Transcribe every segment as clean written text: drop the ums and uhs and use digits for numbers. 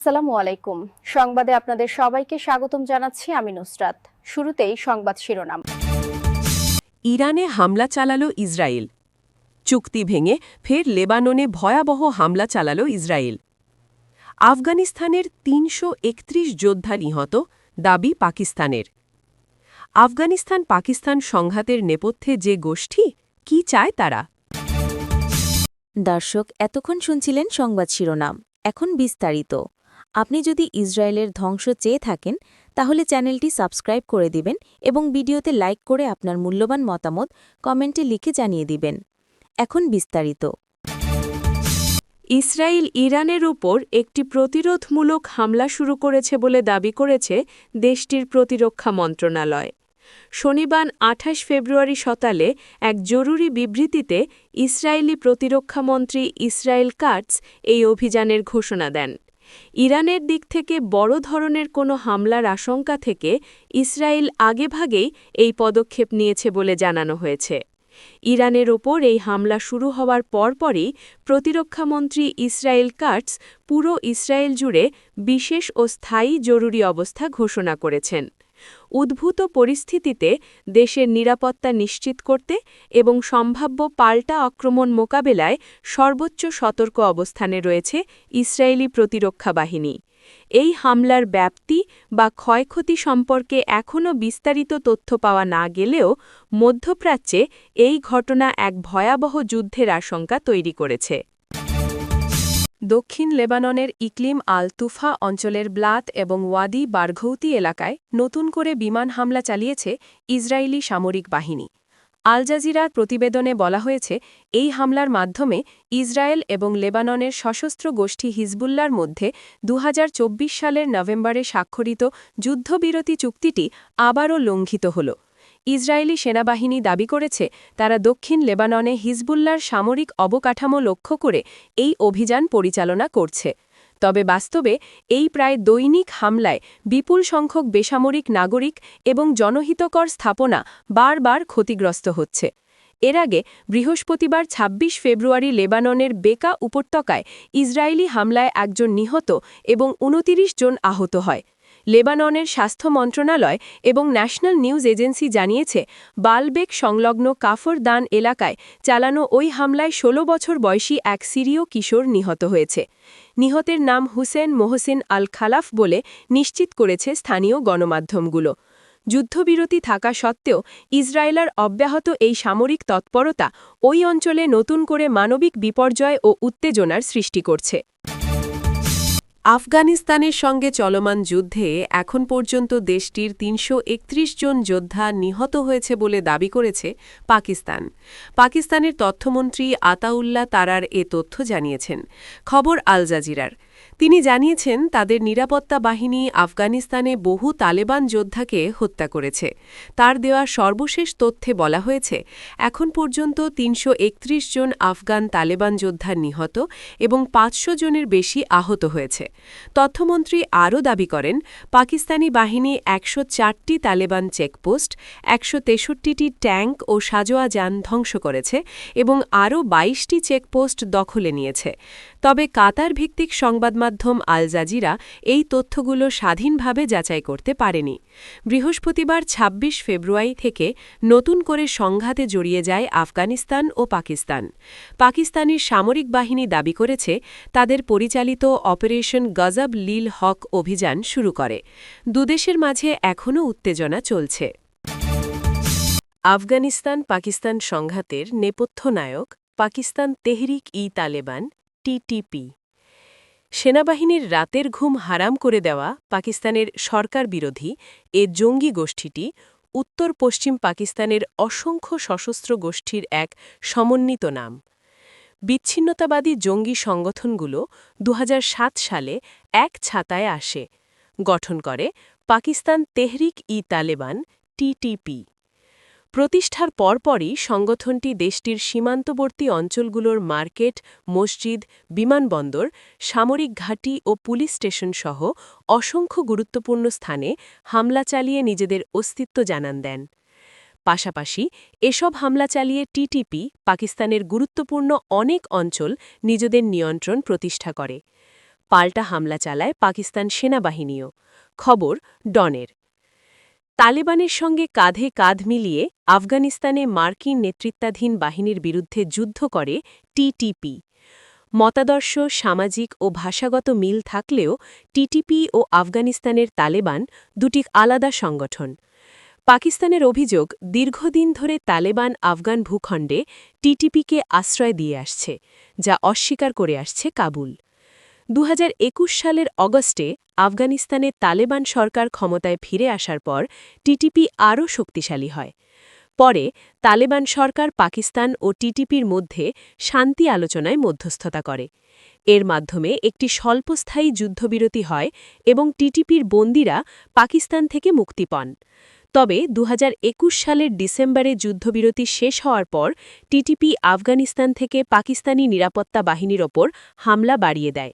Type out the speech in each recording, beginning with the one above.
আসসালামু আলাইকুম। সংবাদে আপনাদের সবাইকে স্বাগতম জানাচ্ছি আমি নুসরাত। শুরুতেই সংবাদ শিরোনাম। ইরানে হামলা চালালো ইসরায়েল। চুক্তি ভেঙে ফের লেবাননে ভয়াবহ হামলা চালালো ইসরায়েল। আফগানিস্তানের ৩৩১ যোদ্ধা নিহত, দাবি পাকিস্তানের। আফগানিস্তান পাকিস্তান সংঘাতের নেপথ্যে যে গোষ্ঠী, কি চায় তারা? দর্শক, এতক্ষণ শুনছিলেন সংবাদ শিরোনাম। এখন বিস্তারিত। আপনি যদি ইসরায়েলের ধ্বংস চেয়ে থাকেন তাহলে চ্যানেলটি সাবস্ক্রাইব করে দিবেন এবং ভিডিওতে লাইক করে আপনার মূল্যবান মতামত কমেন্টে লিখে জানিয়ে দিবেন। এখন বিস্তারিত। ইসরায়েল ইরানের উপর একটি প্রতিরোধমূলক হামলা শুরু করেছে বলে দাবি করেছে দেশটির প্রতিরক্ষা মন্ত্রণালয়। শনিবার ২৮ ফেব্রুয়ারি সকালে এক জরুরি বিবৃতিতে ইসরায়েলি প্রতিরক্ষামন্ত্রী ইসরায়েল কাটস এই অভিযানের ঘোষণা দেন। ইরানের দিক থেকে বড় ধরনের কোনো হামলার আশঙ্কা থেকে ইসরায়েল আগেভাগেই এই পদক্ষেপ নিয়েছে বলে জানানো হয়েছে। ইরানের ওপর এই হামলা শুরু হওয়ার পরপরই প্রতিরক্ষামন্ত্রী ইসরায়েল কাটস পুরো ইসরায়েল জুড়ে বিশেষ ও স্থায়ী জরুরি অবস্থা ঘোষণা করেছেন। উদ্ভূত পরিস্থিতিতে দেশের নিরাপত্তা নিশ্চিত করতে এবং সম্ভাব্য পাল্টা আক্রমণ মোকাবেলায় সর্বোচ্চ সতর্ক অবস্থানে রয়েছে ইসরায়েলি প্রতিরক্ষা বাহিনী। এই হামলার ব্যাপ্তি বা ক্ষয়ক্ষতি সম্পর্কে এখনও বিস্তারিত তথ্য পাওয়া না গেলেও মধ্যপ্রাচ্যে এই ঘটনা এক ভয়াবহ যুদ্ধের আশঙ্কা তৈরি করেছে। দক্ষিণ লেবাননের ইকলিম আল তুফা অঞ্চলের ব্লাত এবং ওয়াদি বারঘৌতি এলাকায় নতুন করে বিমান হামলা চালিয়েছে ইসরায়েলি সামরিক বাহিনী। আল জাজিরার প্রতিবেদনে বলা হয়েছে, এই হামলার মাধ্যমে ইসরায়েল এবং লেবাননের সশস্ত্র গোষ্ঠী হিজবুল্লার মধ্যে ২০২৪ সালের নভেম্বরে স্বাক্ষরিত যুদ্ধবিরতি চুক্তিটি আবারও লঙ্ঘিত হল। ইসরায়েলি সেনাবাহিনী দাবি করেছে, তারা দক্ষিণ লেবাননে হিজবুল্লার সামরিক অবকাঠামো লক্ষ্য করে এই অভিযান পরিচালনা করছে। তবে বাস্তবে এই প্রায় দৈনিক হামলায় বিপুল সংখ্যক বেসামরিক নাগরিক এবং জনহিতকর স্থাপনা বারবার ক্ষতিগ্রস্ত হচ্ছে। এর আগে বৃহস্পতিবার ২৬ ফেব্রুয়ারি লেবাননের বেকা উপত্যকায় ইসরায়েলি হামলায় একজন নিহত এবং ২৯ জন আহত হয়। লেবাননের স্বাস্থ্য মন্ত্রণালয় এবং ন্যাশনাল নিউজ এজেন্সি জানিয়েছে, বালবেক সংলগ্ন কাফর দান এলাকায় চালানো ওই হামলায় ১৬ বছর বয়সী এক সিরীয় কিশোর নিহত হয়েছে। নিহতের নাম হুসেন মোহসিন আল খালাফ বলে নিশ্চিত করেছে স্থানীয় গণমাধ্যমগুলো। যুদ্ধবিরতি থাকা সত্ত্বেও ইসরায়েলের অব্যাহত এই সামরিক তৎপরতা ওই অঞ্চলে নতুন করে মানবিক বিপর্যয় ও উত্তেজনার সৃষ্টি করছে। আফগানিস্তানের সঙ্গে চলমান যুদ্ধে এখন পর্যন্ত দেশটির ৩৩১ জন যোদ্ধা নিহত হয়েছে বলে দাবি করেছে পাকিস্তান। পাকিস্তানের তথ্যমন্ত্রী আতাউল্লাহ তারার এ তথ্য জানিয়েছেন। খবর আল জাজিরার। তিনি জানিয়েছেন, তাদের নিরাপত্তা বাহিনী আফগানিস্তানে বহু তালেবান যোদ্ধাকে হত্যা করেছে। তার দেওয়া সর্বশেষ তথ্যে বলা হয়েছে, এখন পর্যন্ত ৩৩১ জন আফগান তালেবান যোদ্ধা নিহত এবং ৫০০ জনের বেশি আহত হয়েছে। তথ্যমন্ত্রী আরও দাবি করেন, পাকিস্তানি বাহিনী ১০৪টি তালেবান চেকপোস্ট, ১৬৩টি ট্যাঙ্ক ও সাজোয়া যান ধ্বংস করেছে এবং আরও ২২টি চেকপোস্ট দখলে নিয়েছে। তবে কাতার ভিত্তিক সংবাদমাধ্যম আল জাজিরা এই তথ্যগুলো স্বাধীনভাবে যাচাই করতে পারেনি। বৃহস্পতিবার ২৬ ফেব্রুয়ারি থেকে নতুন করে সংঘাতে জড়িয়ে যায় আফগানিস্তান ও পাকিস্তান। পাকিস্তানের সামরিক বাহিনী দাবি করেছে, তাদের পরিচালিত অপারেশন গজব লীল হক অভিযান শুরু করে। দুদেশের মাঝে এখনও উত্তেজনা চলছে। আফগানিস্তান পাকিস্তান সংঘাতের নেপথ্য নায়ক পাকিস্তান তেহরিক-ই-তালেবান টিটিপি। সেনাবাহিনীর রাতের ঘুম হারাম করে দেওয়া পাকিস্তানের সরকার বিরোধী এ জঙ্গি গোষ্ঠীটি উত্তর পশ্চিম পাকিস্তানের অসংখ্য সশস্ত্র গোষ্ঠীর এক সমন্বিত নাম। বিচ্ছিন্নতাবাদী জঙ্গি সংগঠনগুলো ২০০৭ সালে এক ছাতায় আসে, গঠন করে পাকিস্তান তেহরিক-ই-তালেবান টিটিপি। প্রতিষ্ঠার পরপরই সংগঠনটি দেশটির সীমান্তবর্তী অঞ্চলগুলোর মার্কেট, মসজিদ, বিমানবন্দর, সামরিক ঘাঁটি ও পুলিশ স্টেশন সহ অসংখ্য গুরুত্বপূর্ণ স্থানে হামলা চালিয়ে নিজেদের অস্তিত্ব জানান দেন। পাশাপাশি এসব হামলা চালিয়ে টিটিপি পাকিস্তানের গুরুত্বপূর্ণ অনেক অঞ্চল নিজেদের নিয়ন্ত্রণ প্রতিষ্ঠা করে। পাল্টা হামলা চালায় পাকিস্তান সেনাবাহিনীও। খবর ডনের। তালেবানের সঙ্গে কাঁধে কাঁধ মিলিয়ে আফগানিস্তানে মার্কিন নেতৃত্বাধীন বাহিনীর বিরুদ্ধে যুদ্ধ করে টিটিপি। মতাদর্শ, সামাজিক ও ভাষাগত মিল থাকলেও টিটিপি ও আফগানিস্তানের তালেবান দুটি আলাদা সংগঠন। পাকিস্তানের অভিযোগ, দীর্ঘদিন ধরে তালেবান আফগান ভূখণ্ডে টিটিপিকে আশ্রয় দিয়ে আসছে, যা অস্বীকার করে আসছে কাবুল। 2021 সালের অগস্টে আফগানিস্তানে তালেবান সরকার ক্ষমতায় ফিরে আসার পর টিটিপি আরও শক্তিশালী হয়। পরে তালেবান সরকার পাকিস্তান ও টিটিপির মধ্যে শান্তি আলোচনায় মধ্যস্থতা করে। এর মাধ্যমে একটি স্বল্পস্থায়ী যুদ্ধবিরতি হয় এবং টিটিপির বন্দীরা পাকিস্তান থেকে মুক্তি পান। তবে 2021 সালের ডিসেম্বরে যুদ্ধবিরতি শেষ হওয়ার পর টিটিপি আফগানিস্তান থেকে পাকিস্তানি নিরাপত্তা বাহিনীর ওপর হামলা বাড়িয়ে দেয়।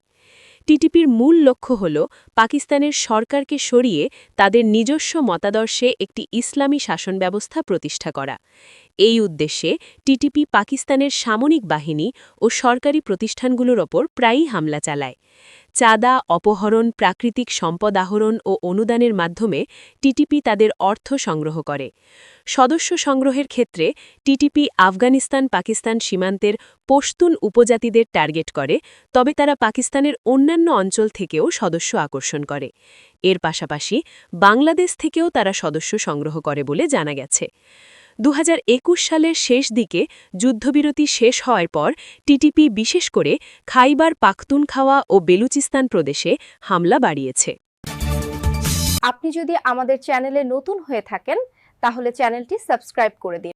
টিটিপির মূল লক্ষ্য হল পাকিস্তানের সরকারকে সরিয়ে তাদের নিজস্ব মতাদর্শে একটি ইসলামী শাসন ব্যবস্থা প্রতিষ্ঠা করা। এই উদ্দেশ্যে টিটিপি পাকিস্তানের সামরিক বাহিনী ও সরকারি প্রতিষ্ঠানগুলোর ওপর প্রায়ই হামলা চালায়। চাঁদা, অপহরণ, প্রাকৃতিক সম্পদ আহরণ ও অনুদানের মাধ্যমে টিটিপি তাদের অর্থ সংগ্রহ করে। সদস্য সংগ্রহের ক্ষেত্রে টিটিপি আফগানিস্তান-পাকিস্তান সীমান্তের পশতুন উপজাতিদের টার্গেট করে, তবে তারা পাকিস্তানের অন্যান্য অঞ্চল থেকেও সদস্য আকর্ষণ করে। এর পাশাপাশি বাংলাদেশ থেকেও তারা সদস্য সংগ্রহ করে বলে জানা গেছে। 2021 সালের শেষ দিকে যুদ্ধবিরতি শেষ হওয়ার পর টিটিপি বিশেষ করে খাইবার পাখতুনখাওয়া ও বেলুচিস্তান প্রদেশে হামলা বাড়িয়েছে। আপনি যদি আমাদের চ্যানেলে নতুন হয়ে থাকেন তাহলে চ্যানেলটি সাবস্ক্রাইব করে দিন।